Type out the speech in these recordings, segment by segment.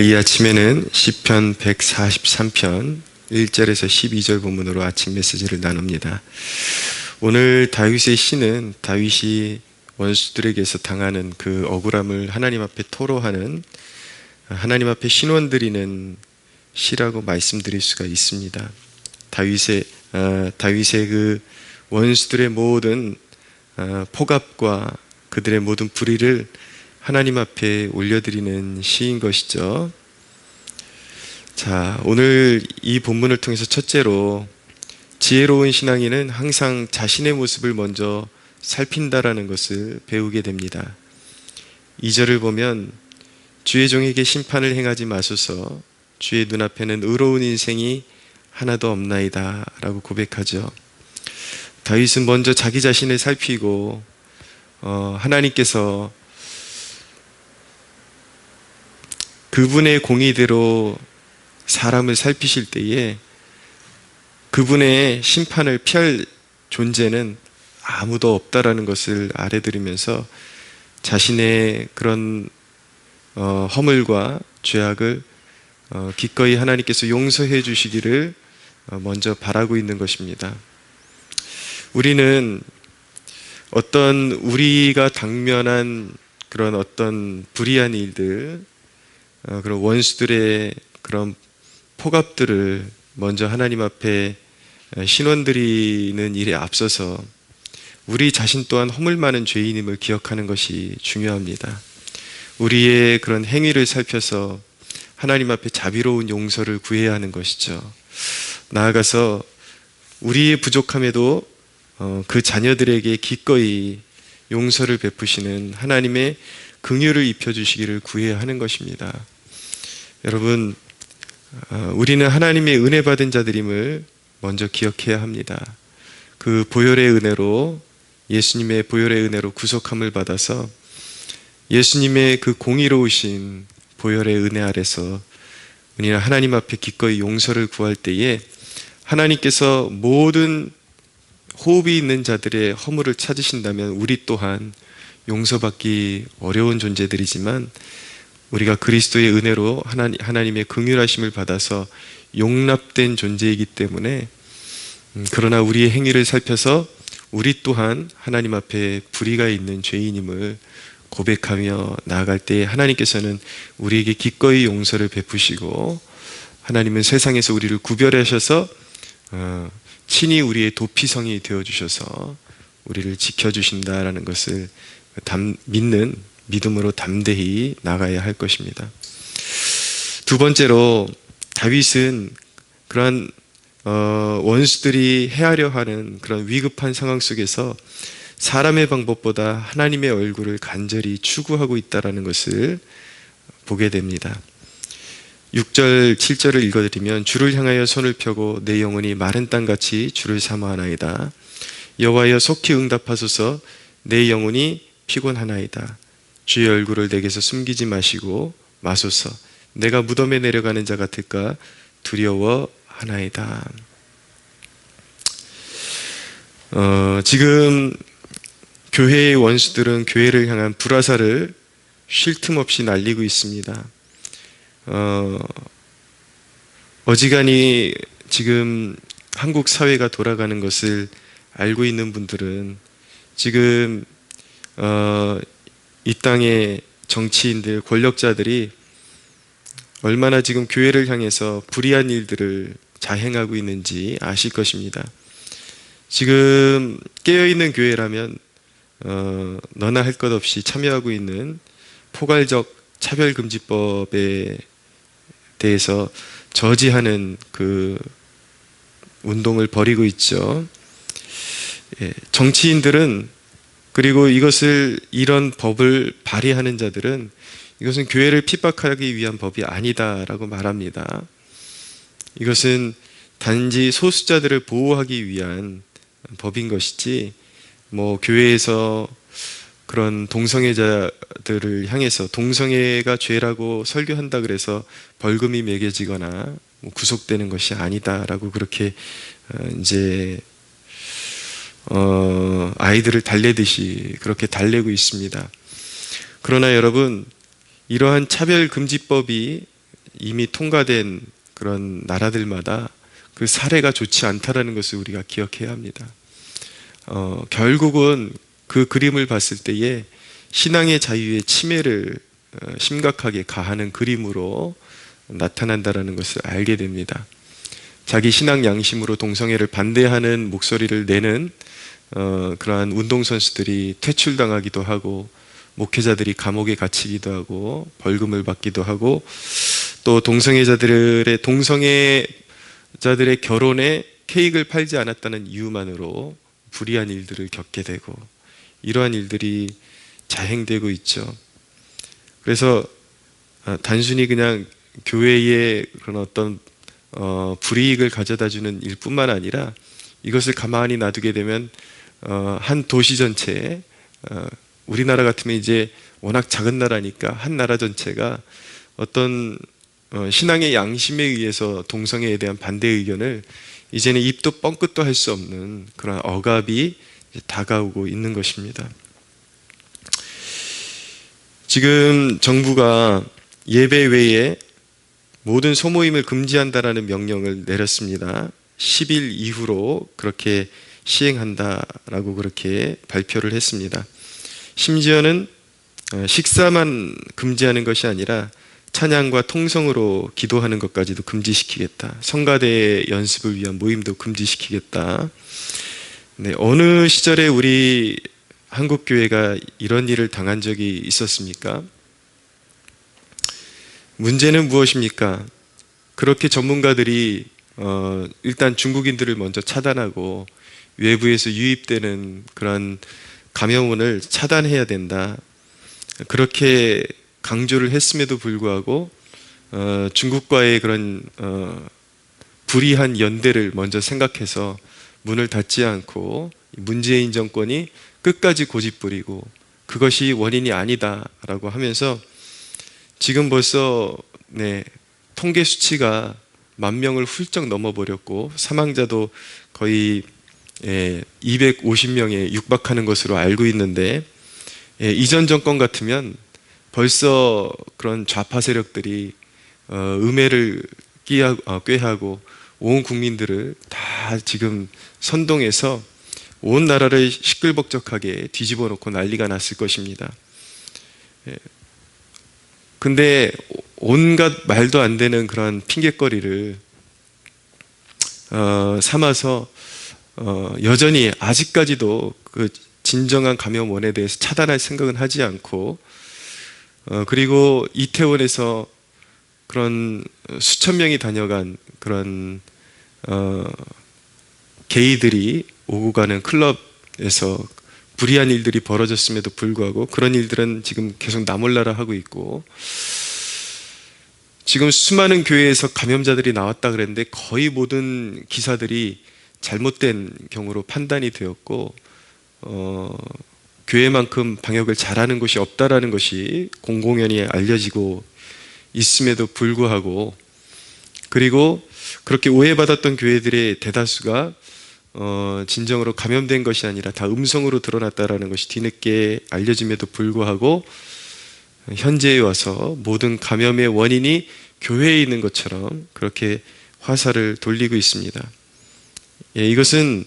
이 아침에는 시편 143편 1절에서 12절 본문으로 아침 메시지를 나눕니다. 오늘 다윗의 시는 다윗이 원수들에게서 당하는 그 억울함을 하나님 앞에 토로하는, 하나님 앞에 신원드리는 시라고 말씀드릴 수가 있습니다. 다윗의 그 원수들의 모든 폭압과 그들의 모든 불의를 하나님 앞에 올려드리는 시인 것이죠. 자, 오늘 이 본문을 통해서 첫째로 지혜로운 신앙인은 항상 자신의 모습을 먼저 살핀다라는 것을 배우게 됩니다. 2절을 보면 주의 종에게 심판을 행하지 마소서, 주의 눈앞에는 의로운 인생이 하나도 없나이다 라고 고백하죠. 다윗은 먼저 자기 자신을 살피고 하나님께서 그분의 공의대로 사람을 살피실 때에 그분의 심판을 피할 존재는 아무도 없다라는 것을 알아들으면서 자신의 그런 허물과 죄악을 기꺼이 하나님께서 용서해 주시기를 먼저 바라고 있는 것입니다. 우리는 우리가 당면한 그런 어떤 불의한 일들, 그런 원수들의 그런 폭압들을 먼저 하나님 앞에 신원드리는 일에 앞서서 우리 자신 또한 허물 많은 죄인임을 기억하는 것이 중요합니다. 우리의 그런 행위를 살펴서 하나님 앞에 자비로운 용서를 구해야 하는 것이죠. 나아가서 우리의 부족함에도 그 자녀들에게 기꺼이 용서를 베푸시는 하나님의 긍휼을 입혀주시기를 구해야 하는 것입니다. 여러분, 우리는 하나님의 은혜 받은 자들임을 먼저 기억해야 합니다. 그 보혈의 은혜로, 예수님의 보혈의 은혜로 구속함을 받아서 예수님의 그 공의로우신 보혈의 은혜 아래서 우리는 하나님 앞에 기꺼이 용서를 구할 때에 하나님께서 모든 호흡이 있는 자들의 허물을 찾으신다면 우리 또한 용서받기 어려운 존재들이지만 우리가 그리스도의 은혜로 하나님의 긍휼하심을 받아서 용납된 존재이기 때문에 그러나 우리의 행위를 살펴서 우리 또한 하나님 앞에 불의가 있는 죄인임을 고백하며 나아갈 때 하나님께서는 우리에게 기꺼이 용서를 베푸시고 하나님은 세상에서 우리를 구별하셔서 친히 우리의 도피성이 되어주셔서 우리를 지켜주신다라는 것을 믿는 믿음으로 담대히 나가야 할 것입니다. 두 번째로 다윗은 그러한 원수들이 해하려 하는 그런 위급한 상황 속에서 사람의 방법보다 하나님의 얼굴을 간절히 추구하고 있다는 것을 보게 됩니다. 6절, 7절을 읽어드리면 주를 향하여 손을 펴고 내 영혼이 마른 땅같이 주를 사모하나이다. 여호와여 속히 응답하소서, 내 영혼이 피곤하나이다. 주의 얼굴을 내게서 숨기지 마소서. 내가 무덤에 내려가는 자 같을까 두려워하나이다. 지금 교회의 원수들은 교회를 향한 불화살을 쉴 틈 없이 날리고 있습니다. 어지간히 지금 한국 사회가 돌아가는 것을 알고 있는 분들은 지금 이 땅의 정치인들, 권력자들이 얼마나 지금 교회를 향해서 불의한 일들을 자행하고 있는지 아실 것입니다. 지금 깨어있는 교회라면 너나 할 것 없이 참여하고 있는 포괄적 차별금지법에 대해서 저지하는 그 운동을 벌이고 있죠. 정치인들은, 그리고 이런 법을 발의하는 자들은 이것은 교회를 핍박하기 위한 법이 아니다라고 말합니다. 이것은 단지 소수자들을 보호하기 위한 법인 것이지 교회에서 그런 동성애자들을 향해서 동성애가 죄라고 설교한다 그래서 벌금이 매겨지거나 구속되는 것이 아니다라고 그렇게 이제 아이들을 달래듯이 그렇게 달래고 있습니다. 그러나 여러분, 이러한 차별금지법이 이미 통과된 그런 나라들마다 그 사례가 좋지 않다라는 것을 우리가 기억해야 합니다. 결국은 그 그림을 봤을 때에 신앙의 자유의 침해를 심각하게 가하는 그림으로 나타난다라는 것을 알게 됩니다. 자기 신앙 양심으로 동성애를 반대하는 목소리를 내는 그러한 운동선수들이 퇴출당하기도 하고, 목회자들이 감옥에 갇히기도 하고, 벌금을 받기도 하고, 또 동성애자들의 결혼에 케이크를 팔지 않았다는 이유만으로 불의한 일들을 겪게 되고, 이러한 일들이 자행되고 있죠. 그래서 단순히 그냥 교회의 그런 어떤 불이익을 가져다주는 일뿐만 아니라 이것을 가만히 놔두게 되면 한 도시 전체에, 우리나라 같으면 이제 워낙 작은 나라니까 한 나라 전체가 어떤 신앙의 양심에 의해서 동성애에 대한 반대 의견을 이제는 입도 뻥끗도 할 수 없는 그런 억압이 다가오고 있는 것입니다. 지금 정부가 예배 외에 모든 소모임을 금지한다라는 명령을 내렸습니다. 10일 이후로 그렇게 시행한다라고 그렇게 발표를 했습니다. 심지어는 식사만 금지하는 것이 아니라 찬양과 통성으로 기도하는 것까지도 금지시키겠다. 성가대 연습을 위한 모임도 금지시키겠다. 네, 어느 시절에 우리 한국교회가 이런 일을 당한 적이 있었습니까? 문제는 무엇입니까? 그렇게 전문가들이 일단 중국인들을 먼저 차단하고 외부에서 유입되는 그런 감염원을 차단해야 된다. 그렇게 강조를 했음에도 불구하고 중국과의 그런 불이한 연대를 먼저 생각해서 문을 닫지 않고 문재인 정권이 끝까지 고집부리고 그것이 원인이 아니다라고 하면서 지금 벌써 통계 수치가 10,000명을 훌쩍 넘어버렸고 사망자도 거의 250명에 육박하는 것으로 알고 있는데, 이전 정권 같으면 벌써 그런 좌파 세력들이 음해를 꾀하고 온 국민들을 다 지금 선동해서 온 나라를 시끌벅적하게 뒤집어 놓고 난리가 났을 것입니다. 근데 온갖 말도 안 되는 그런 핑계거리를 삼아서 여전히 아직까지도 그 진정한 감염원에 대해서 차단할 생각은 하지 않고, 그리고 이태원에서 그런 수천 명이 다녀간 그런 게이들이 오고 가는 클럽에서 불의한 일들이 벌어졌음에도 불구하고 그런 일들은 지금 계속 나몰라라 하고 있고, 지금 수많은 교회에서 감염자들이 나왔다 그랬는데 거의 모든 기사들이 잘못된 경우로 판단이 되었고, 교회만큼 방역을 잘하는 곳이 없다라는 것이 공공연히 알려지고 있음에도 불구하고, 그리고 그렇게 오해받았던 교회들의 대다수가 진정으로 감염된 것이 아니라 다 음성으로 드러났다라는 것이 뒤늦게 알려짐에도 불구하고 현재에 와서 모든 감염의 원인이 교회에 있는 것처럼 그렇게 화살을 돌리고 있습니다. 이것은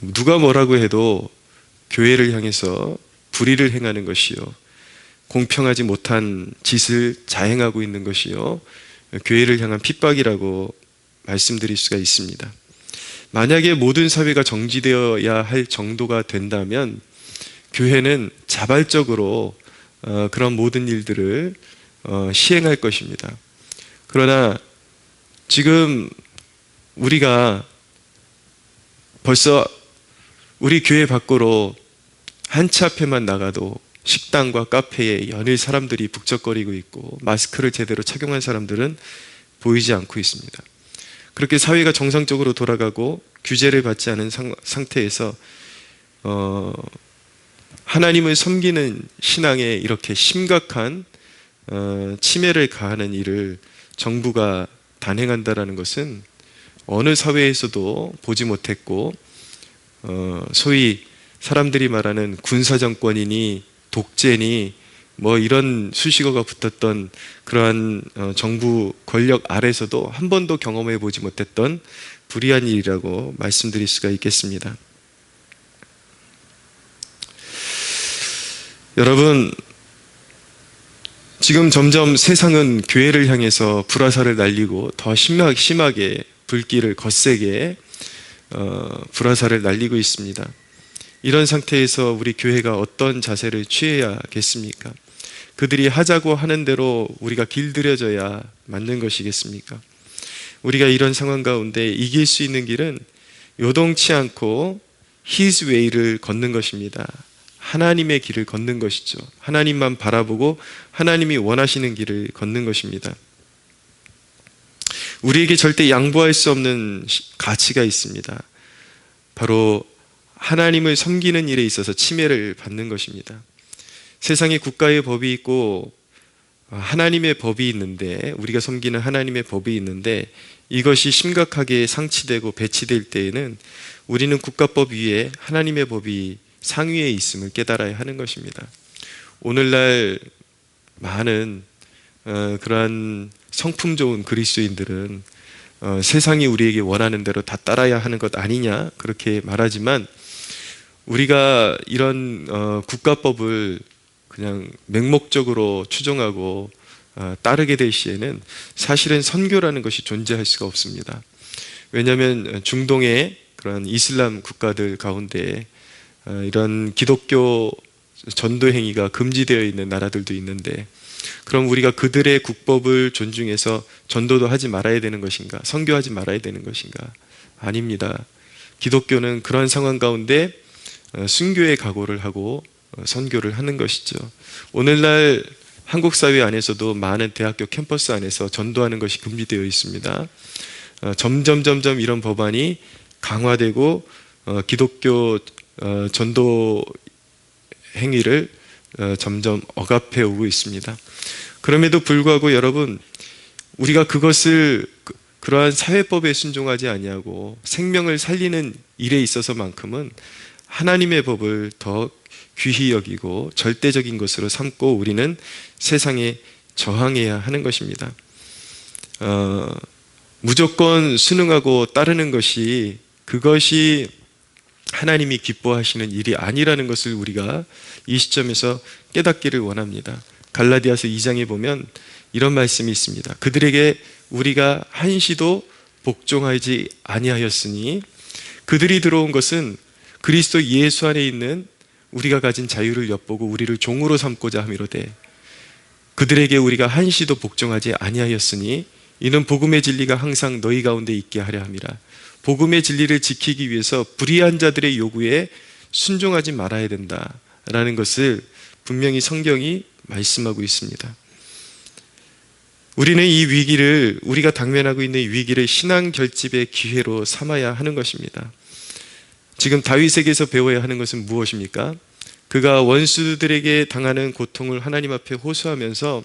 누가 뭐라고 해도 교회를 향해서 불의를 행하는 것이요, 공평하지 못한 짓을 자행하고 있는 것이요, 교회를 향한 핍박이라고 말씀드릴 수가 있습니다. 만약에 모든 사회가 정지되어야 할 정도가 된다면 교회는 자발적으로 그런 모든 일들을 시행할 것입니다. 그러나 지금 우리가 벌써 우리 교회 밖으로 한 치 앞에만 나가도 식당과 카페에 연일 사람들이 북적거리고 있고 마스크를 제대로 착용한 사람들은 보이지 않고 있습니다. 그렇게 사회가 정상적으로 돌아가고 규제를 받지 않은 상태에서 하나님을 섬기는 신앙에 이렇게 심각한 침해를 가하는 일을 정부가 단행한다라는 것은 어느 사회에서도 보지 못했고, 소위 사람들이 말하는 군사정권이니 독재니 뭐 이런 수식어가 붙었던 그러한 정부 권력 아래서도 한 번도 경험해 보지 못했던 불의한 일이라고 말씀드릴 수가 있겠습니다. 여러분, 지금 점점 세상은 교회를 향해서 불화살을 날리고 더 심하게 불길을 거세게 불화살을 날리고 있습니다. 이런 상태에서 우리 교회가 어떤 자세를 취해야겠습니까? 그들이 하자고 하는 대로 우리가 길들여져야 맞는 것이겠습니까? 우리가 이런 상황 가운데 이길 수 있는 길은 요동치 않고 His way를 걷는 것입니다. 하나님의 길을 걷는 것이죠. 하나님만 바라보고 하나님이 원하시는 길을 걷는 것입니다. 우리에게 절대 양보할 수 없는 가치가 있습니다. 바로 하나님을 섬기는 일에 있어서 침해를 받는 것입니다. 세상에 국가의 법이 있고 하나님의 법이 있는데, 우리가 섬기는 하나님의 법이 있는데, 이것이 심각하게 상치되고 배치될 때에는 우리는 국가법 위에 하나님의 법이 상위에 있음을 깨달아야 하는 것입니다. 오늘날 많은 그러한 성품 좋은 그리스도인들은 세상이 우리에게 원하는 대로 다 따라야 하는 것 아니냐 그렇게 말하지만, 우리가 이런 국가법을 그냥 맹목적으로 추종하고 따르게 될 시에는 사실은 선교라는 것이 존재할 수가 없습니다. 왜냐하면 중동의 그런 이슬람 국가들 가운데 이런 기독교 전도 행위가 금지되어 있는 나라들도 있는데, 그럼 우리가 그들의 국법을 존중해서 전도도 하지 말아야 되는 것인가? 선교하지 말아야 되는 것인가? 아닙니다. 기독교는 그런 상황 가운데 순교의 각오를 하고 선교를 하는 것이죠. 오늘날 한국 사회 안에서도 많은 대학교 캠퍼스 안에서 전도하는 것이 금지되어 있습니다. 점점 이런 법안이 강화되고 기독교 전도 행위를 점점 억압해 오고 있습니다. 그럼에도 불구하고 여러분, 우리가 그것을 그러한 사회법에 순종하지 아니하고 생명을 살리는 일에 있어서만큼은 하나님의 법을 더 귀히 여기고 절대적인 것으로 삼고 우리는 세상에 저항해야 하는 것입니다. 무조건 순응하고 따르는 것이, 그것이 하나님이 기뻐하시는 일이 아니라는 것을 우리가 이 시점에서 깨닫기를 원합니다. 갈라디아서 2장에 보면 이런 말씀이 있습니다. 그들에게 우리가 한시도 복종하지 아니하였으니 그들이 들어온 것은 그리스도 예수 안에 있는 우리가 가진 자유를 엿보고 우리를 종으로 삼고자 함이로되, 그들에게 우리가 한시도 복종하지 아니하였으니 이는 복음의 진리가 항상 너희 가운데 있게 하려 함이라. 복음의 진리를 지키기 위해서 불의한 자들의 요구에 순종하지 말아야 된다라는 것을 분명히 성경이 말씀하고 있습니다. 우리는 이 위기를, 우리가 당면하고 있는 이 위기를 신앙 결집의 기회로 삼아야 하는 것입니다. 지금 다윗에게서 배워야 하는 것은 무엇입니까? 그가 원수들에게 당하는 고통을 하나님 앞에 호소하면서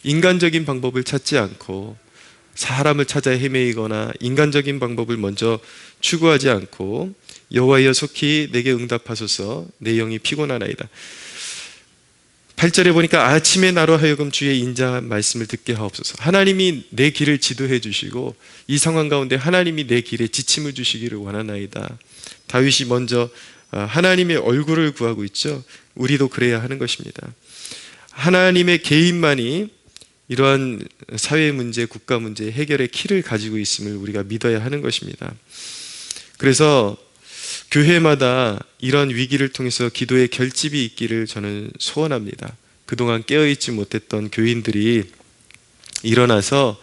인간적인 방법을 찾지 않고 사람을 찾아 헤매이거나 인간적인 방법을 먼저 추구하지 않고 여호와여 속히 내게 응답하소서 내 영이 피곤하나이다. 8절에 보니까 아침에 나로 하여금 주의 인자한 말씀을 듣게 하옵소서. 하나님이 내 길을 지도해 주시고 이 상황 가운데 하나님이 내 길에 지침을 주시기를 원하나이다. 다윗이 먼저 하나님의 얼굴을 구하고 있죠. 우리도 그래야 하는 것입니다. 하나님의 개인만이 이러한 사회 문제, 국가 문제 해결의 키를 가지고 있음을 우리가 믿어야 하는 것입니다. 그래서 교회마다 이런 위기를 통해서 기도의 결집이 있기를 저는 소원합니다. 그동안 깨어있지 못했던 교인들이 일어나서,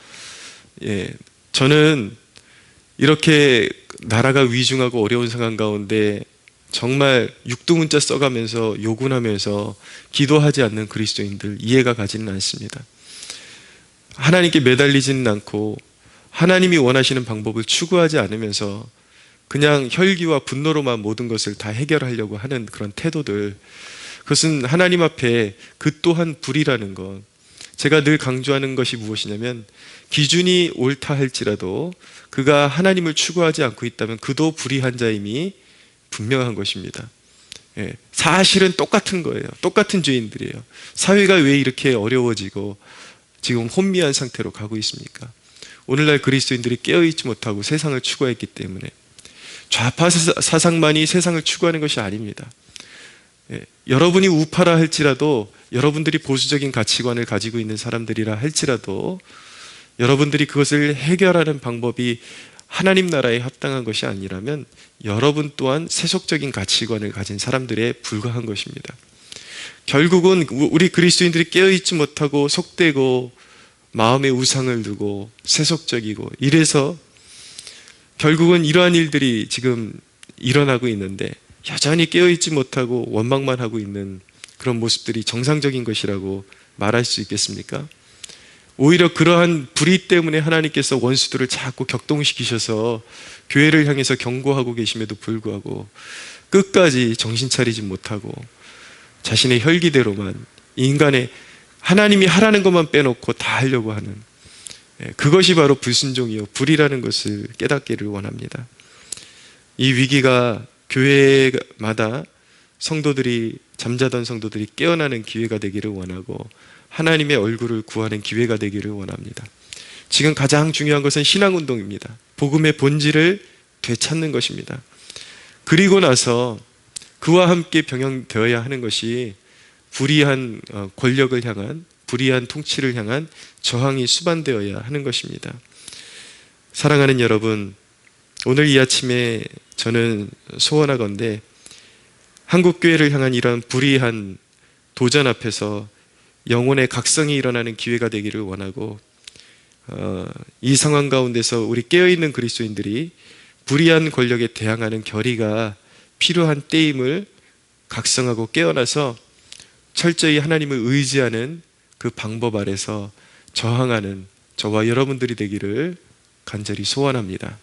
저는 이렇게 나라가 위중하고 어려운 상황 가운데 정말 육두문자 써가면서 요군하면서 기도하지 않는 그리스도인들 이해가 가지는 않습니다. 하나님께 매달리지는 않고 하나님이 원하시는 방법을 추구하지 않으면서 그냥 혈기와 분노로만 모든 것을 다 해결하려고 하는 그런 태도들, 그것은 하나님 앞에 그 또한 불이라는 것. 제가 늘 강조하는 것이 무엇이냐면, 기준이 옳다 할지라도 그가 하나님을 추구하지 않고 있다면 그도 불의한 자임이 분명한 것입니다. 사실은 똑같은 거예요. 똑같은 죄인들이에요. 사회가 왜 이렇게 어려워지고 지금 혼미한 상태로 가고 있습니까? 오늘날 그리스도인들이 깨어있지 못하고 세상을 추구했기 때문에. 좌파 사상만이 세상을 추구하는 것이 아닙니다. 여러분이 우파라 할지라도, 여러분들이 보수적인 가치관을 가지고 있는 사람들이라 할지라도 여러분들이 그것을 해결하는 방법이 하나님 나라에 합당한 것이 아니라면 여러분 또한 세속적인 가치관을 가진 사람들에 불과한 것입니다. 결국은 우리 그리스도인들이 깨어있지 못하고 속되고 마음에 우상을 두고 세속적이고 이래서 결국은 이러한 일들이 지금 일어나고 있는데, 여전히 깨어있지 못하고 원망만 하고 있는 그런 모습들이 정상적인 것이라고 말할 수 있겠습니까? 오히려 그러한 불의 때문에 하나님께서 원수들을 자꾸 격동시키셔서 교회를 향해서 경고하고 계심에도 불구하고 끝까지 정신 차리지 못하고 자신의 혈기대로만, 인간의 하나님이 하라는 것만 빼놓고 다 하려고 하는, 그것이 바로 불순종이요 불이라는 것을 깨닫기를 원합니다. 이 위기가 교회마다 성도들이, 잠자던 성도들이 깨어나는 기회가 되기를 원하고 하나님의 얼굴을 구하는 기회가 되기를 원합니다. 지금 가장 중요한 것은 신앙운동입니다. 복음의 본질을 되찾는 것입니다. 그리고 나서 그와 함께 병행되어야 하는 것이 불의한 권력을 향한, 불의한 통치를 향한 저항이 수반되어야 하는 것입니다. 사랑하는 여러분, 오늘 이 아침에 저는 소원하건대 한국교회를 향한 이러한 불의한 도전 앞에서 영혼의 각성이 일어나는 기회가 되기를 원하고, 이 상황 가운데서 우리 깨어있는 그리스도인들이 불의한 권력에 대항하는 결의가 필요한 때임을 각성하고 깨어나서 철저히 하나님을 의지하는 그 방법 아래서 저항하는 저와 여러분들이 되기를 간절히 소원합니다.